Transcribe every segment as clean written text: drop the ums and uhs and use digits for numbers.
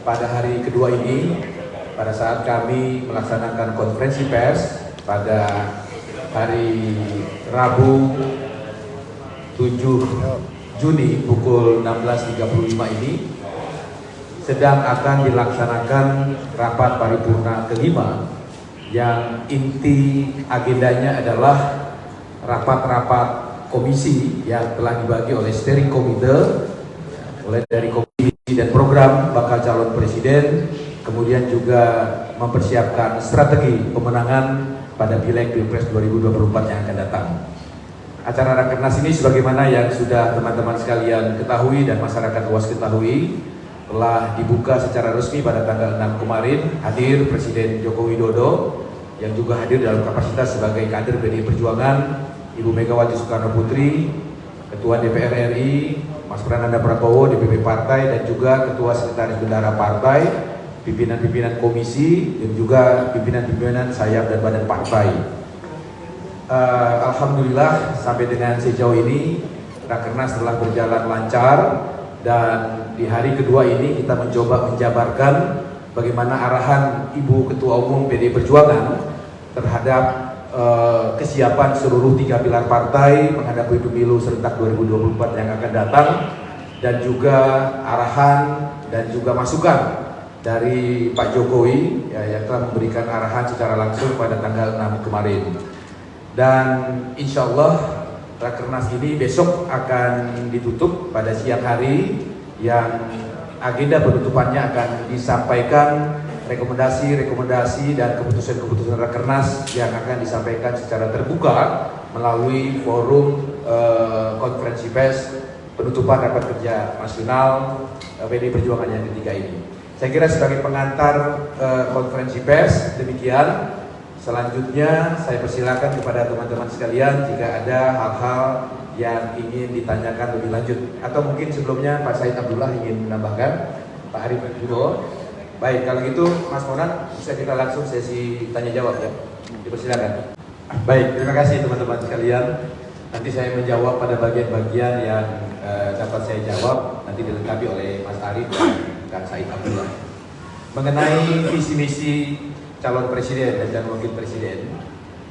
pada hari kedua ini, pada saat kami melaksanakan konferensi pers pada hari Rabu 7 Juni pukul 16.35 ini, sedang akan dilaksanakan rapat paripurna kelima yang inti agendanya adalah rapat-rapat komisi yang telah dibagi oleh steering committee, mulai dari komisi dan program bakal calon presiden, kemudian juga mempersiapkan strategi pemenangan pada Pileg Pilpres 2024 yang akan datang. Acara Rakernas ini sebagaimana yang sudah teman-teman sekalian ketahui dan masyarakat luas ketahui, telah dibuka secara resmi pada tanggal 6 kemarin. Hadir Presiden Joko Widodo yang juga hadir dalam kapasitas sebagai kader PDI Perjuangan, Ibu Megawati Soekarno Putri, Ketua DPR RI, Mas Prananda Prabowo, DPP Partai, dan juga Ketua Sekretaris Bendahara Partai, pimpinan-pimpinan komisi, dan juga pimpinan-pimpinan sayap dan badan partai. Alhamdulillah sampai dengan sejauh ini Rakernas telah berjalan lancar, dan di hari kedua ini kita mencoba menjabarkan bagaimana arahan Ibu Ketua Umum PDI Perjuangan terhadap kesiapan seluruh 3 pilar partai menghadapi pemilu serentak 2024 yang akan datang, dan juga arahan dan juga masukan dari Pak Jokowi yang telah memberikan arahan secara langsung pada tanggal 6 kemarin. Dan insya Allah Rakernas ini besok akan ditutup pada siang hari, yang agenda penutupannya akan disampaikan rekomendasi dan keputusan-keputusan Rakernas yang akan disampaikan secara terbuka melalui forum konferensi pers penutupan rapat kerja nasional PDI Perjuangan yang ketiga ini. Saya kira sebagai pengantar konferensi pers demikian. Selanjutnya saya persilakan kepada teman-teman sekalian jika ada hal-hal yang ingin ditanyakan lebih lanjut, atau mungkin sebelumnya Pak Said Abdullah ingin menambahkan, Pak Arif Judo. Baik, kalau gitu Mas Monan bisa kita langsung sesi tanya jawab ya. Dipersilakan. Baik, terima kasih teman-teman sekalian. Nanti saya menjawab pada bagian-bagian yang dapat saya jawab, nanti dilengkapi oleh Mas Arif dan Kang Said Abdullah. Mengenai visi misi calon presiden dan calon wakil presiden,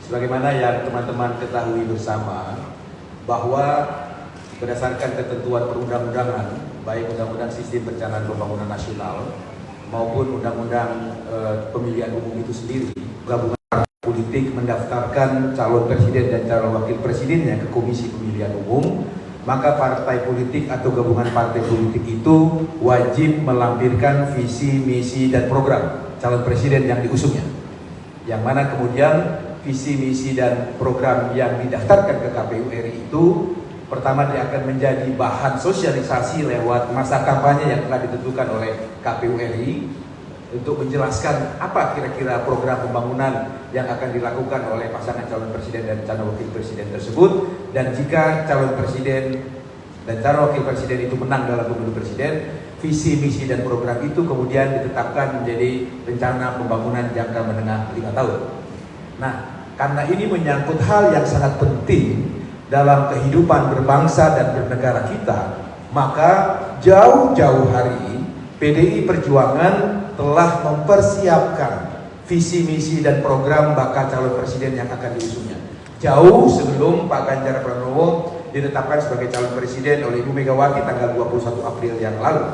sebagaimana yang teman-teman ketahui bersama, bahwa berdasarkan ketentuan perundang-undangan, baik Undang-Undang Sistem Perencanaan Pembangunan Nasional maupun Undang-Undang Pemilihan Umum itu sendiri, gabungan partai politik mendaftarkan calon presiden dan calon wakil presidennya ke Komisi Pemilihan Umum, maka partai politik atau gabungan partai politik itu wajib melampirkan visi, misi, dan program calon presiden yang diusungnya, yang mana kemudian visi, misi, dan program yang didaftarkan ke KPU RI itu pertama dia akan menjadi bahan sosialisasi lewat masa kampanye yang telah ditentukan oleh KPU RI untuk menjelaskan apa kira-kira program pembangunan yang akan dilakukan oleh pasangan calon presiden dan calon wakil presiden tersebut. Dan jika calon presiden dan calon wakil presiden itu menang dalam pemilu presiden, visi, misi, dan program itu kemudian ditetapkan menjadi rencana pembangunan jangka menengah 5 tahun. Nah, karena ini menyangkut hal yang sangat penting dalam kehidupan berbangsa dan bernegara kita, maka jauh-jauh hari PDI Perjuangan telah mempersiapkan visi, misi, dan program bakal calon presiden yang akan diusungnya. Jauh sebelum Pak Ganjar Pranowo ditetapkan sebagai calon presiden oleh Ibu Megawati tanggal 21 April yang lalu.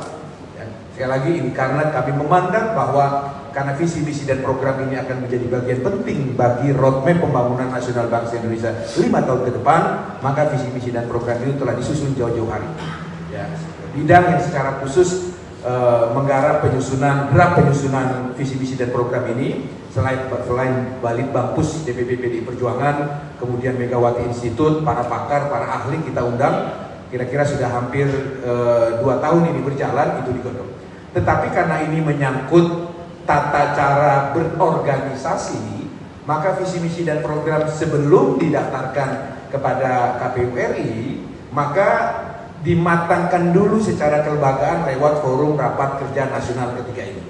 Sekali lagi, ini karena kami memandang bahwa karena visi, misi, dan program ini akan menjadi bagian penting bagi roadmap pembangunan nasional bangsa Indonesia 5 tahun ke depan, maka visi, misi, dan program itu telah disusun jauh-jauh hari. Ya, bidang yang secara khusus menggarap draft penyusunan visi, misi, dan program ini selain Balitbang Pus DPP PDI Perjuangan, kemudian Megawati Institute, para pakar, para ahli kita undang, kira-kira sudah hampir 2 tahun ini berjalan, itu digodok. Tetapi karena ini menyangkut tata cara berorganisasi, maka visi, misi, dan program sebelum didaftarkan kepada KPU RI, maka dimatangkan dulu secara kelembagaan lewat forum rapat kerja nasional ketiga ini.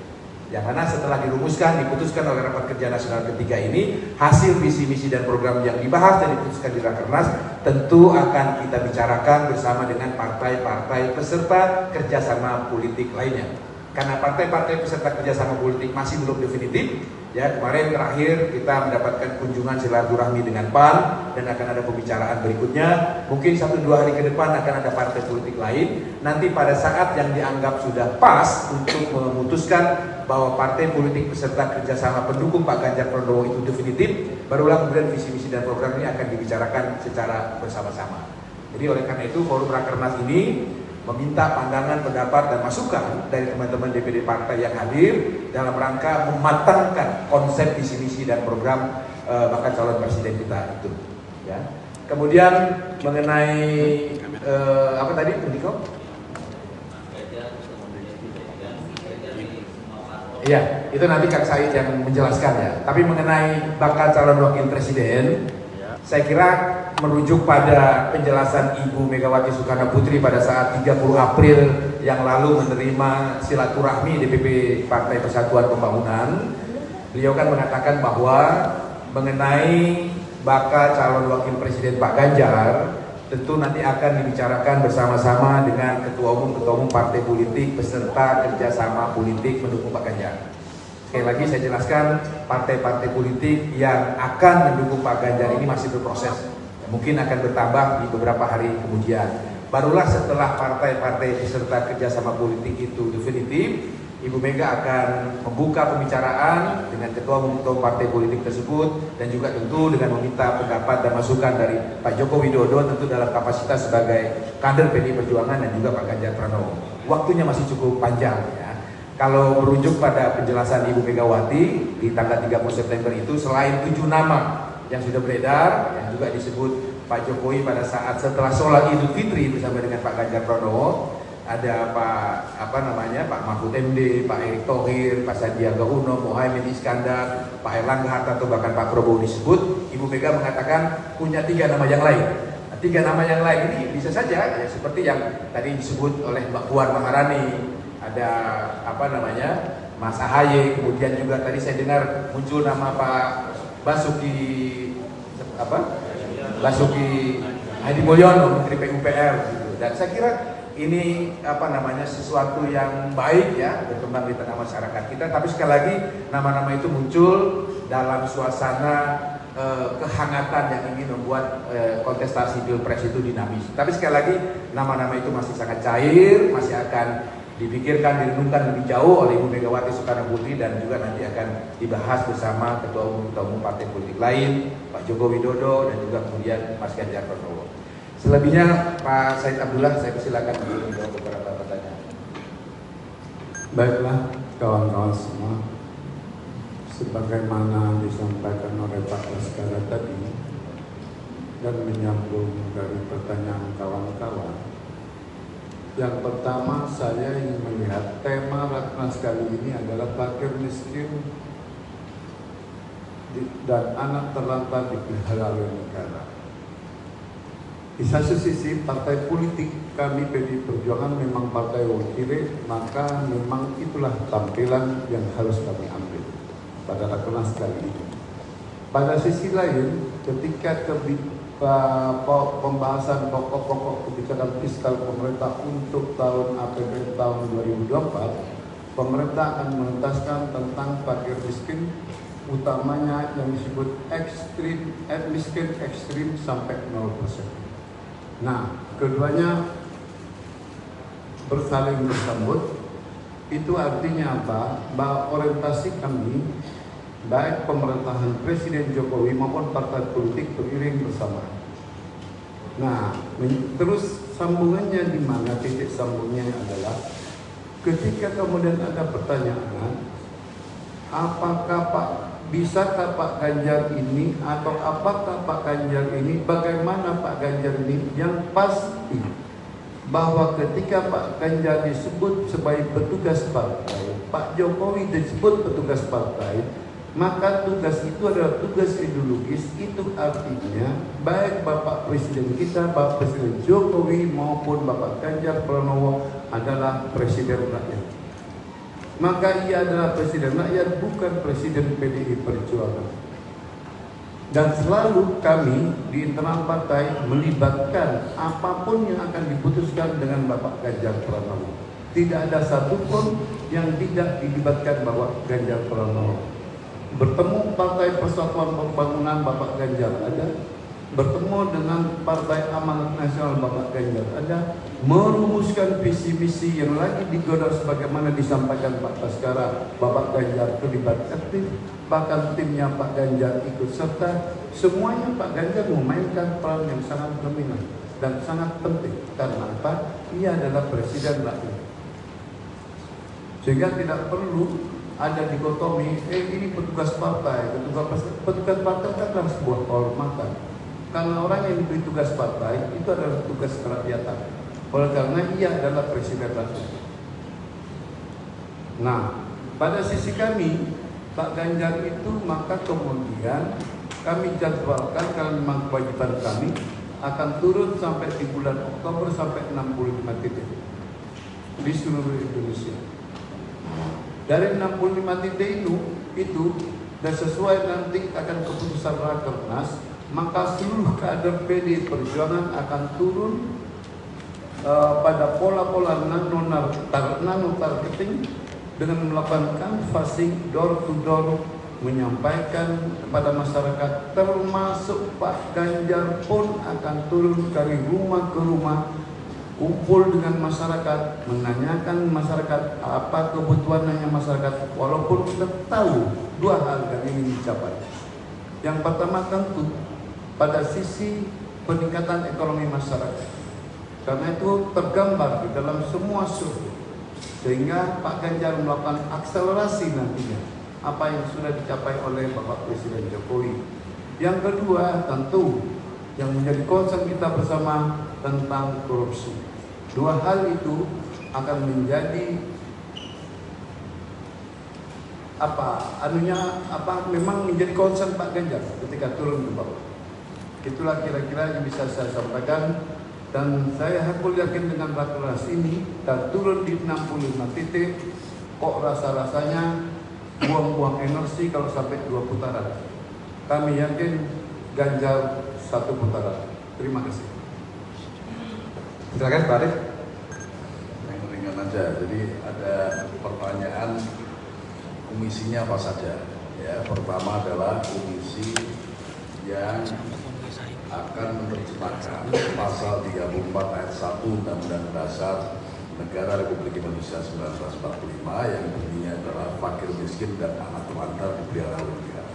Yang mana setelah dirumuskan, diputuskan oleh rapat kerja nasional ketiga ini, hasil visi, misi, dan program yang dibahas dan diputuskan di Rakernas tentu akan kita bicarakan bersama dengan partai-partai peserta kerjasama politik lainnya. Karena partai-partai peserta kerjasama politik masih belum definitif, ya kemarin terakhir kita mendapatkan kunjungan silaturahmi dengan PAN dan akan ada pembicaraan berikutnya. Mungkin 1-2 hari ke depan akan ada partai politik lain. Nanti pada saat yang dianggap sudah pas untuk memutuskan bahwa partai politik peserta kerjasama pendukung Pak Ganjar Pranowo itu definitif, barulah kemudian visi misi dan program ini akan dibicarakan secara bersama-sama. Jadi oleh karena itu forum Rakernas ini meminta pandangan, pendapat, dan masukan dari teman-teman DPD partai yang hadir dalam rangka mematangkan konsep visi misi dan program bakal calon presiden kita itu. Ya. Kemudian mengenai apa tadi, Pendiko? Iya, itu nanti Kang Said yang menjelaskan ya. Tapi mengenai bakal calon wakil presiden, saya kira merujuk pada penjelasan Ibu Megawati Soekarno Putri pada saat 30 April yang lalu menerima silaturahmi DPP Partai Persatuan Pembangunan, beliau kan mengatakan bahwa mengenai bakal calon wakil presiden Pak Ganjar tentu nanti akan dibicarakan bersama-sama dengan ketua umum partai politik beserta kerjasama politik mendukung Pak Ganjar. Sekali lagi saya jelaskan, partai-partai politik yang akan mendukung Pak Ganjar ini masih berproses. Mungkin akan bertambah di beberapa hari kemudian. Barulah setelah partai-partai peserta kerjasama politik itu definitif, Ibu Mega akan membuka pembicaraan dengan ketua umum partai politik tersebut dan juga tentu dengan meminta pendapat dan masukan dari Pak Joko Widodo tentu dalam kapasitas sebagai kader PDI Perjuangan dan juga Pak Ganjar Pranowo. Waktunya masih cukup panjang ya. Kalau merujuk pada penjelasan Ibu Megawati di tanggal 30 September itu, selain 7 nama yang sudah beredar, yang juga disebut Pak Jokowi pada saat setelah sholat Idul Fitri bersama dengan Pak Ganjar Pranowo, ada Pak Mahfud MD, Pak Erick Thohir, Pak Sandiaga Uno, Mohaimin Iskandar, Pak Erlangga Hartarto, bahkan Pak Prabowo disebut. Ibu Mega mengatakan punya 3 nama yang lain. Nah, 3 nama yang lain ini bisa saja ya, seperti yang tadi disebut oleh Mbak Puan Maharani, ada Mas AHY, kemudian juga tadi saya dengar muncul nama Pak Basuki Hadi Mulyono, Menteri PUPR gitu. Dan saya kira ini sesuatu yang baik ya, berkembang di tengah masyarakat kita. Tapi sekali lagi nama-nama itu muncul dalam suasana kehangatan yang ingin membuat kontestasi Pilpres itu dinamis. Tapi sekali lagi nama-nama itu masih sangat cair, masih akan dipikirkan, direnungkan lebih jauh oleh Ibu Megawati Soekarno Putri dan juga nanti akan dibahas bersama ketua umum partai politik lain, Pak Joko Widodo dan juga kemudian Mas Ganjar Pranowo. Selebihnya Pak Said Abdullah, saya persilakan untuk menjawab beberapa pertanyaan. Baiklah kawan-kawan semua, sebagaimana disampaikan oleh Pak Baskara tadi dan menyambung dari pertanyaan kawan-kawan. Yang pertama, saya ingin melihat tema Rakernas kali ini adalah fakir miskin dan anak terlantar dipelihara oleh negara. Di satu sisi, partai politik kami PDI Perjuangan memang partai wong kiri, maka memang itulah tampilan yang harus kami ambil pada Rakernas kali ini. Pada sisi lain, ketika pembahasan pokok-pokok kebijakan fiskal pemerintah untuk tahun APBN tahun 2024, pemerintah akan menuntaskan tentang fakir miskin, utamanya yang disebut miskin ekstrim sampai 0%. Nah, keduanya bersaling bersambut. Itu artinya apa? Bahwa orientasi kami, baik pemerintahan Presiden Jokowi maupun partai politik beriring bersama. Nah, terus sambungannya di mana? Titik sambungnya adalah ketika kemudian ada pertanyaan, bisakah Pak Ganjar ini atau apakah Pak Ganjar ini, bagaimana Pak Ganjar ini? Yang pasti bahwa ketika Pak Ganjar disebut sebagai petugas partai, Pak Jokowi disebut petugas partai, maka tugas itu adalah tugas ideologis. Itu artinya baik Bapak Presiden kita, Bapak Presiden Jokowi maupun Bapak Ganjar Pranowo adalah presiden rakyat. Maka ia adalah presiden rakyat, bukan presiden PDI Perjuangan. Dan selalu kami di internal partai melibatkan apapun yang akan diputuskan dengan Bapak Ganjar Pranowo. tidak ada satupun yang tidak dilibatkan Bapak Ganjar Pranowo. Bertemu Partai Persatuan Pembangunan Bapak Ganjar ada, bertemu dengan Partai Amanat Nasional Bapak Ganjar ada, merumuskan visi misi yang lagi digodok sebagaimana disampaikan Pak Baskara, Bapak Ganjar terlibat aktif, bahkan timnya Pak Ganjar ikut serta. Semuanya Pak Ganjar memainkan peran yang sangat dominan dan sangat penting. Karena apa? Ia adalah presiden rakyat. Sehingga tidak perlu ada dikotomi, ini petugas partai, petugas partai adalah sebuah kehormatan. Karena orang yang diberi tugas partai itu adalah tugas kerakyatan. Oleh karena ia adalah presiden rakyat. Nah, pada sisi kami, Pak Ganjar itu maka kemudian kami jadwalkan, karena memang kewajiban kami akan turun sampai di bulan Oktober sampai 65 titik di seluruh Indonesia. Dari 65 titik itu dan sesuai nanti akan keputusan Rakernas, maka seluruh kader PD Perjuangan akan turun pada pola-pola nano targeting dengan melakukan canvassing door to door, menyampaikan kepada masyarakat, termasuk Pak Ganjar pun akan turun dari rumah ke rumah, kumpul dengan masyarakat, menanyakan masyarakat apa kebutuhannya masyarakat, walaupun kita tahu dua hal yang ingin dicapai. Yang pertama tentu pada sisi peningkatan ekonomi masyarakat, karena itu tergambar di dalam semua survei, sehingga Pak Ganjar melakukan akselerasi nantinya apa yang sudah dicapai oleh Bapak Presiden Jokowi. Yang kedua tentu yang menjadi concern kita bersama tentang korupsi. Dua hal itu akan menjadi memang menjadi concern Pak Ganjar ketika turun ke bawah. Itulah kira-kira yang bisa saya sampaikan, dan saya hakul yakin dengan Rakernas ini dan turun di 65 titik, kok rasa-rasanya buang-buang energi kalau sampai 2 putaran. Kami yakin Ganjar 1 putaran. Terima kasih. Silakan Pak Arief. Yang ringan aja. Jadi ada pertanyaan komisinya apa saja. Ya, pertama adalah komisi yang akan menerjemahkan pasal 34 ayat 1 Undang-Undang Dasar Negara Republik Indonesia 1945 yang bunyinya adalah fakir miskin dan anak terlantar dipelihara oleh negara.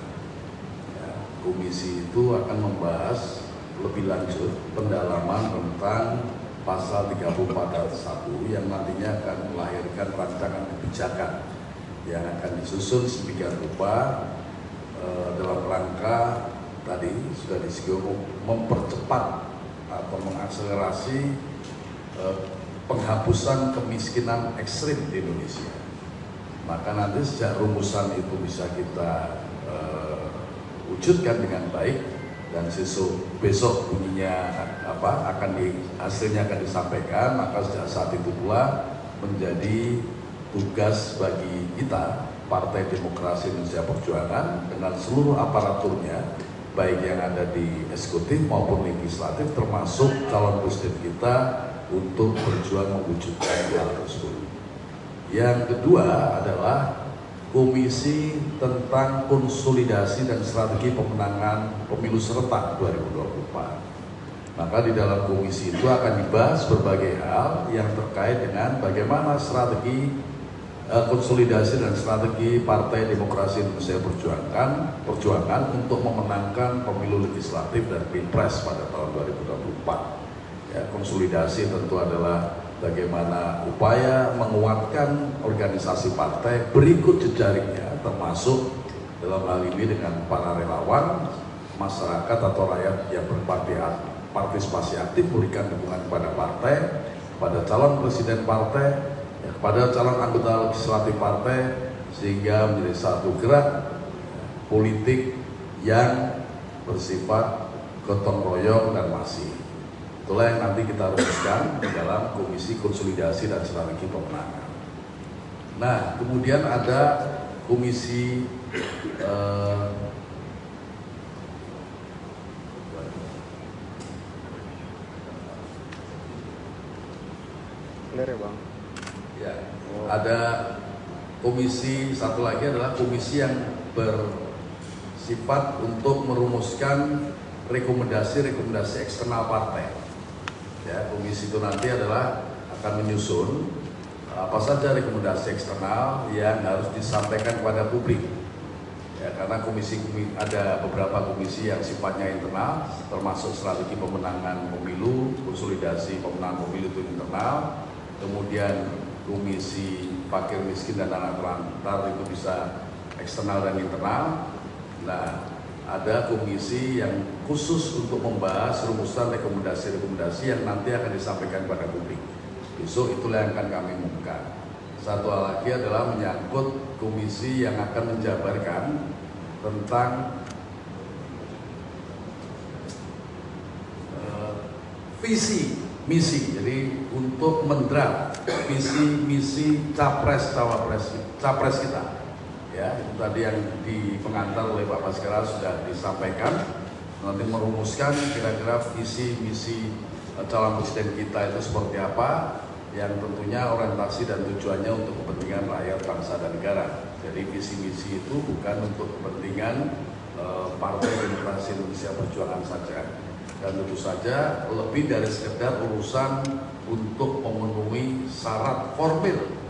Ya, komisi itu akan membahas lebih lanjut pendalaman tentang pasal 34 ayat 1 yang nantinya akan melahirkan rancangan kebijakan yang akan disusun sedemikian rupa dalam rangka tadi sudah disinggung mempercepat atau mengakselerasi penghapusan kemiskinan ekstrim di Indonesia. Maka nanti sejak rumusan itu bisa kita wujudkan dengan baik, dan besok bunyinya hasilnya akan disampaikan, maka sejak saat itu pula menjadi tugas bagi kita Partai Demokrasi Indonesia Perjuangan dengan seluruh aparaturnya, baik yang ada di eksekutif maupun legislatif, termasuk calon presiden kita, untuk berjuang mewujudkan hal tersebut. Yang kedua adalah komisi tentang konsolidasi dan strategi pemenangan pemilu serentak 2024. Maka di dalam komisi itu akan dibahas berbagai hal yang terkait dengan bagaimana strategi konsolidasi dan strategi Partai Demokrasi Indonesia Perjuangan untuk memenangkan pemilu legislatif dan pilpres pada tahun 2024. Ya, konsolidasi tentu adalah bagaimana upaya menguatkan organisasi partai berikut jejaringnya, termasuk dalam hal ini dengan para relawan, masyarakat atau rakyat yang berpartisipasi aktif memberikan dukungan kepada partai, kepada calon presiden partai, ya, kepada calon anggota legislatif partai, sehingga menjadi satu gerak politik yang bersifat gotong royong dan masif. Itulah yang nanti kita rumuskan di dalam komisi konsolidasi dan strategi pemenangan. Nah, kemudian ada komisi clear ya Bang? ya, ada komisi, satu lagi adalah komisi yang bersifat untuk merumuskan rekomendasi-rekomendasi eksternal partai. Ya, komisi itu nanti adalah akan menyusun apa saja rekomendasi eksternal yang harus disampaikan kepada publik. Ya, karena ada beberapa komisi yang sifatnya internal, termasuk strategi pemenangan pemilu, konsolidasi pemenangan pemilu itu internal, kemudian komisi fakir miskin dan anak terlantar itu bisa eksternal dan internal. Nah, ada komisi yang khusus untuk membahas rumusan rekomendasi-rekomendasi yang nanti akan disampaikan kepada publik. Besok itulah yang akan kami umumkan. Satu hal lagi adalah menyangkut komisi yang akan menjabarkan tentang visi misi, jadi untuk mendraft visi misi capres kita. Ya, itu tadi yang di pengantar oleh Pak Baskara sudah disampaikan. Nanti merumuskan kira-kira visi misi calon presiden kita itu seperti apa, yang tentunya orientasi dan tujuannya untuk kepentingan rakyat, bangsa dan negara. Jadi visi misi itu bukan untuk kepentingan Partai Demokrasi Indonesia Perjuangan saja, dan tentu saja lebih dari sekedar urusan untuk memenuhi syarat formil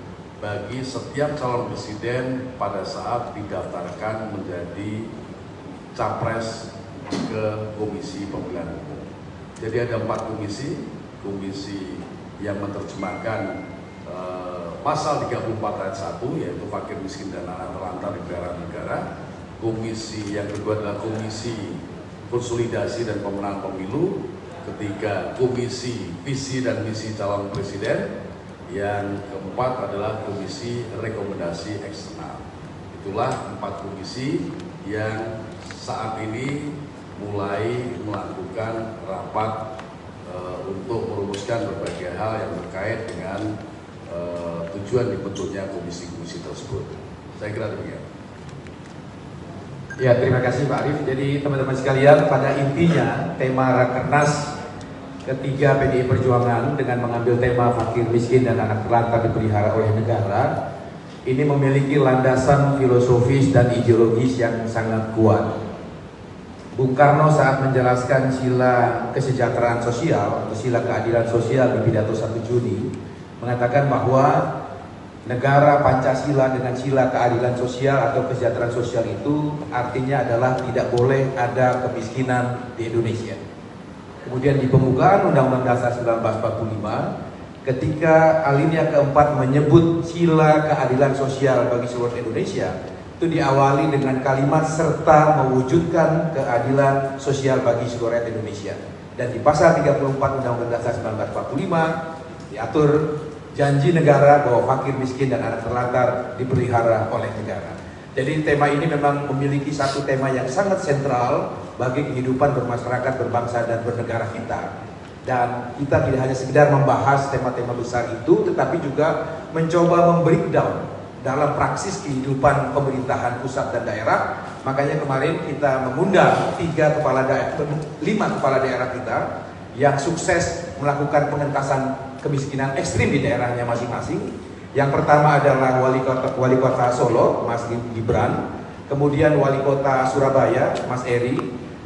bagi setiap calon presiden pada saat didaftarkan menjadi capres ke Komisi Pemilihan Umum. Jadi ada 4 komisi yang menerjemahkan pasal 34 ayat 1, yaitu fakir miskin dan anak terlantar di daerah negara. Komisi yang kedua adalah komisi konsolidasi dan pemenangan pemilu. Ketiga, komisi visi dan misi calon presiden. Yang keempat adalah komisi rekomendasi eksternal. Itulah 4 komisi yang saat ini mulai melakukan rapat untuk merumuskan berbagai hal yang terkait dengan tujuan dibentuknya komisi-komisi tersebut. Saya kira demikian. Ya, terima kasih Pak Arief. Jadi teman-teman sekalian, pada intinya tema Rakernas ketiga PDI Perjuangan dengan mengambil tema fakir miskin dan anak terlantar dipelihara oleh negara ini memiliki landasan filosofis dan ideologis yang sangat kuat. Bung Karno saat menjelaskan sila kesejahteraan sosial atau sila keadilan sosial di pidato 1 Juni mengatakan bahwa negara Pancasila dengan sila keadilan sosial atau kesejahteraan sosial itu artinya adalah tidak boleh ada kemiskinan di Indonesia. Kemudian di pembukaan Undang-Undang Dasar 1945, ketika alinea keempat menyebut sila keadilan sosial bagi seluruh Indonesia, itu diawali dengan kalimat serta mewujudkan keadilan sosial bagi seluruh rakyat Indonesia. Dan di pasal 34 Undang-Undang Dasar 1945 diatur janji negara bahwa fakir miskin dan anak terlantar dipelihara oleh negara. Jadi tema ini memang memiliki satu tema yang sangat sentral bagi kehidupan bermasyarakat, berbangsa dan bernegara kita. Dan kita tidak hanya sekedar membahas tema-tema besar itu, tetapi juga mencoba membreakdown dalam praksis kehidupan pemerintahan pusat dan daerah. Makanya kemarin kita mengundang 5 kepala daerah kita yang sukses melakukan pengentasan kemiskinan ekstrim di daerahnya masing-masing. Yang pertama adalah wali kota Solo, Mas Gibran, kemudian wali kota Surabaya, Mas Eri,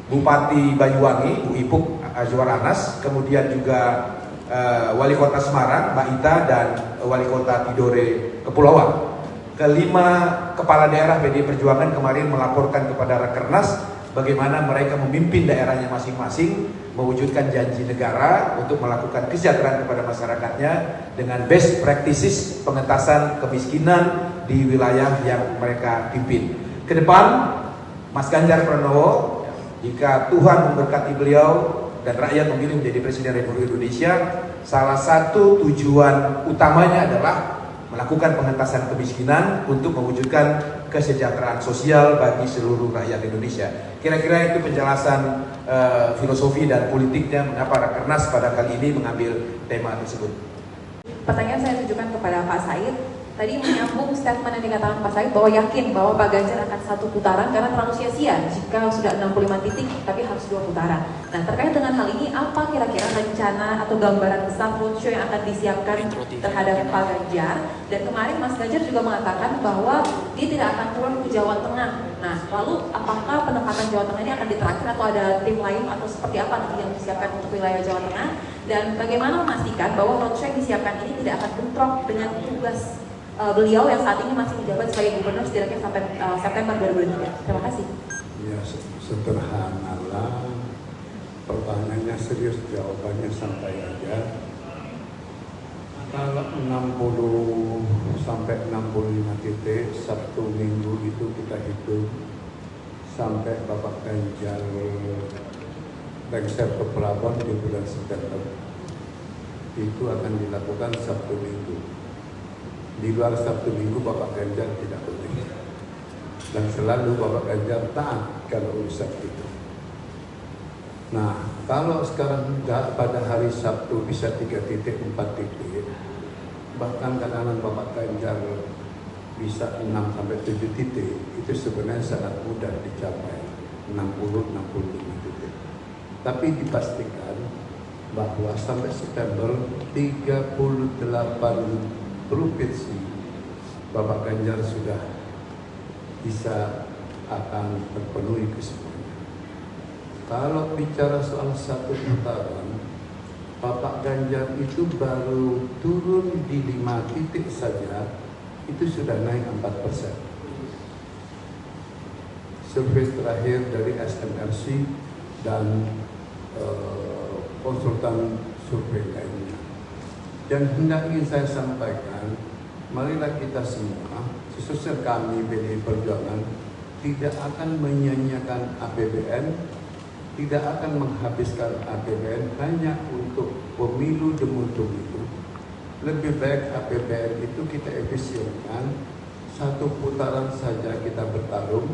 Bupati Banyuwangi, Bu Ipuk Azwar Anas, kemudian juga wali kota Semarang, Mbak Ita, dan wali kota Tidore Kepulauan. Kelima kepala daerah PDI Perjuangan kemarin melaporkan kepada Rakernas bagaimana mereka memimpin daerahnya masing-masing mewujudkan janji negara untuk melakukan kesejahteraan kepada masyarakatnya dengan best practices pengentasan kemiskinan di wilayah yang mereka pimpin. Ke depan, Mas Ganjar Pranowo, jika Tuhan memberkati beliau dan rakyat memilih menjadi Presiden Republik Indonesia, salah satu tujuan utamanya adalah melakukan pengentasan kemiskinan untuk mewujudkan kesejahteraan sosial bagi seluruh rakyat Indonesia. Kira-kira itu penjelasan filosofi dan politiknya mengapa Rakernas pada kali ini mengambil tema tersebut. Pertanyaan saya tujukan kepada Pak Said. Tadi menyambung statement yang dikatakan Pak Said bahwa yakin bahwa Pak Ganjar akan satu putaran karena terlalu sia-sia jika sudah 65 titik tapi harus 2 putaran. Nah, terkait dengan hal ini apa kira-kira rencana atau gambaran besar roadshow yang akan disiapkan terhadap Pak Ganjar? Dan kemarin Mas Ganjar juga mengatakan bahwa dia tidak akan turun ke Jawa Tengah. Nah, lalu apakah pendekatan Jawa Tengah ini akan diterakhir atau ada tim lain atau seperti apa nanti yang disiapkan untuk wilayah Jawa Tengah? Dan bagaimana memastikan bahwa roadshow yang disiapkan ini tidak akan bentrok dengan tugas beliau yang saat ini masih menjabat sebagai gubernur setidaknya sampai September 2023. Terima kasih. Ya, sederhanalah. Pertanyaannya serius, jawabannya santai aja. Kalau 60 sampai 65 titik Sabtu Minggu itu kita hitung sampai Bapak Ganjar lengser ke Prabon di bulan September, itu akan dilakukan Sabtu Minggu. Di luar Sabtu Minggu Bapak Ganjar tidak boleh, dan selalu Bapak Ganjar taat kalau urusan itu. Nah, kalau sekarang pada hari Sabtu bisa 3 titik, 4 titik, bahkan kadang-kadang Bapak Ganjar bisa 6 sampai 7 titik, itu sebenarnya sangat mudah dicapai, 60-65 titik. Tapi dipastikan bahwa sampai September 38 provinsi Bapak Ganjar sudah bisa akan terpenuhi kesemuanya. Kalau bicara soal satu putaran, Bapak Ganjar itu baru turun di 5 titik saja, itu sudah naik 4%. Survei terakhir dari SMRC dan konsultan survei lainnya. Dan hendak ingin saya sampaikan, marilah kita semua, khususnya kami PDI Perjuangan, tidak akan menyanyiakan APBN, tidak akan menghabiskan APBN hanya untuk pemilu demi pemilu. Lebih baik APBN itu kita efisienkan, satu putaran saja kita bertarung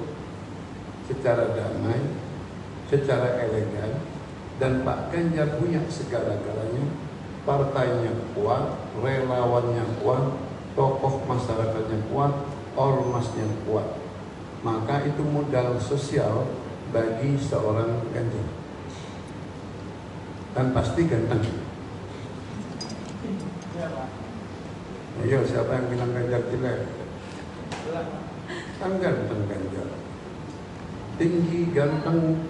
secara damai, secara elegan, dan Pak Ganjar punya segala-galanya. Partainya kuat, relawannya kuat, tokoh masyarakatnya kuat, ormasnya kuat. Maka itu modal sosial bagi seorang Ganjar. Dan pasti ganteng. Ayo, siapa yang bilang Ganjar jelek? Kan ganteng Ganjar. Tinggi, ganteng,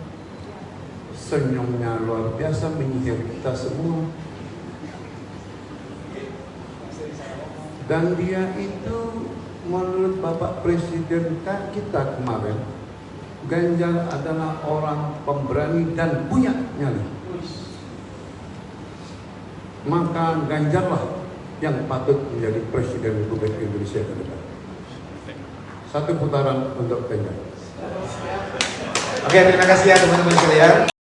senyumnya luar biasa, menyihir kita semua. Dan dia itu menurut Bapak Presiden kita kemarin, Ganjar adalah orang pemberani dan punya nyali. Maka Ganjarlah yang patut menjadi Presiden Republik Indonesia ke depan. Satu putaran untuk Ganjar. Oke, terima kasih ya teman-teman sekalian.